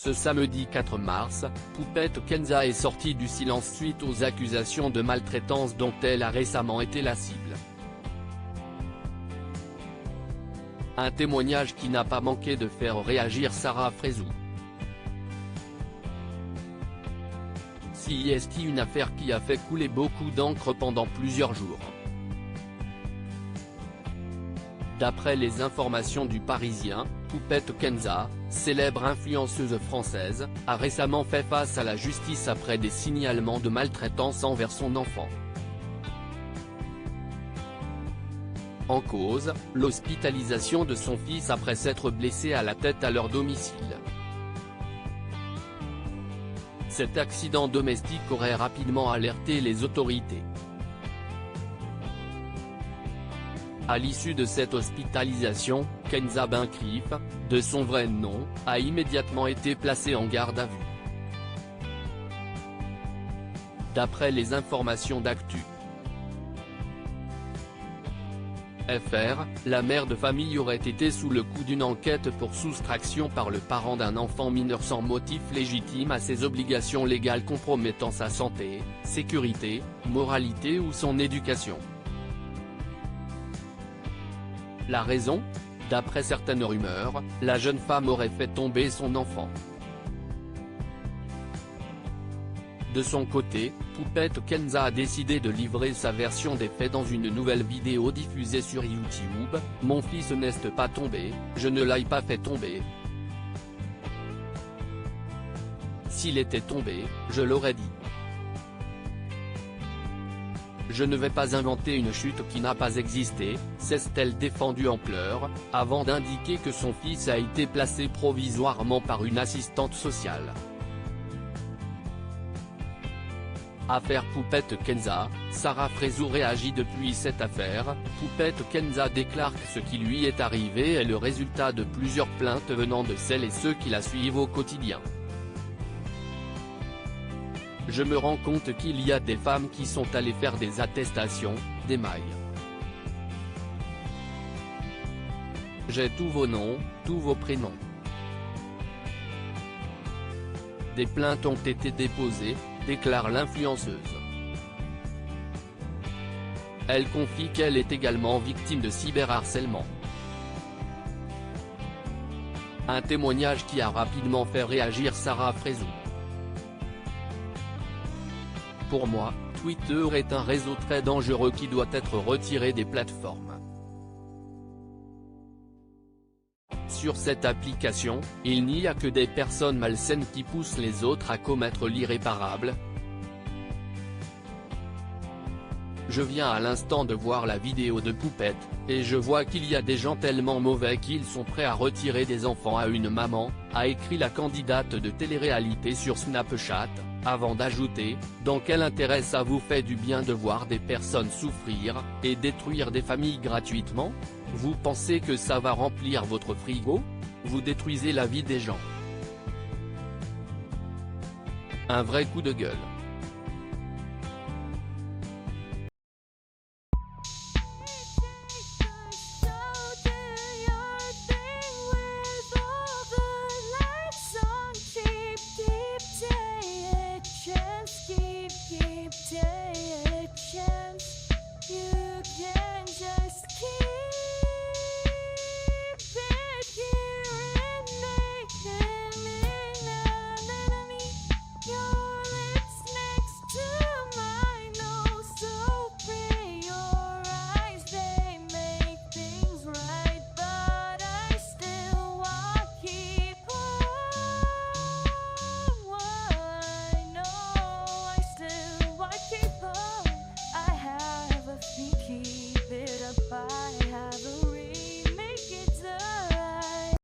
Ce samedi 4 mars, Poupette Kenza est sortie du silence suite aux accusations de maltraitance dont elle a récemment été la cible. Un témoignage qui n'a pas manqué de faire réagir Sarah Frézou. C'est une affaire qui a fait couler beaucoup d'encre pendant plusieurs jours. D'après les informations du Parisien, Poupette Kenza, célèbre influenceuse française, a récemment fait face à la justice après des signalements de maltraitance envers son enfant. En cause, l'hospitalisation de son fils après s'être blessé à la tête à leur domicile. Cet accident domestique aurait rapidement alerté les autorités. À l'issue de cette hospitalisation, Kenza Bencrief, de son vrai nom, a immédiatement été placée en garde à vue. D'après les informations d'Actu FR, la mère de famille aurait été sous le coup d'une enquête pour soustraction par le parent d'un enfant mineur sans motif légitime à ses obligations légales compromettant sa santé, sécurité, moralité ou son éducation. La raison ? D'après certaines rumeurs, la jeune femme aurait fait tomber son enfant. De son côté, Poupette Kenza a décidé de livrer sa version des faits dans une nouvelle vidéo diffusée sur YouTube. « Mon fils n'est pas tombé, je ne l'ai pas fait tomber. S'il était tombé, je l'aurais dit. Je ne vais pas inventer une chute qui n'a pas existé », s'est-elle défendue en pleurs, avant d'indiquer que son fils a été placé provisoirement par une assistante sociale. Affaire Poupette Kenza, Sarah Frézou réagit depuis cette affaire. Poupette Kenza déclare que ce qui lui est arrivé est le résultat de plusieurs plaintes venant de celles et ceux qui la suivent au quotidien. Je me rends compte qu'il y a des femmes qui sont allées faire des attestations, des mailles. J'ai tous vos noms, tous vos prénoms. Des plaintes ont été déposées, déclare l'influenceuse. Elle confie qu'elle est également victime de cyberharcèlement. Un témoignage qui a rapidement fait réagir Sarah Frézou. Pour moi, Twitter est un réseau très dangereux qui doit être retiré des plateformes. Sur cette application, il n'y a que des personnes malsaines qui poussent les autres à commettre l'irréparable. Je viens à l'instant de voir la vidéo de Poupette, et je vois qu'il y a des gens tellement mauvais qu'ils sont prêts à retirer des enfants à une maman, a écrit la candidate de télé-réalité sur Snapchat, avant d'ajouter « Dans quel intérêt ça vous fait du bien de voir des personnes souffrir, et détruire des familles gratuitement ? Vous pensez que ça va remplir votre frigo ? Vous détruisez la vie des gens. » Un vrai coup de gueule.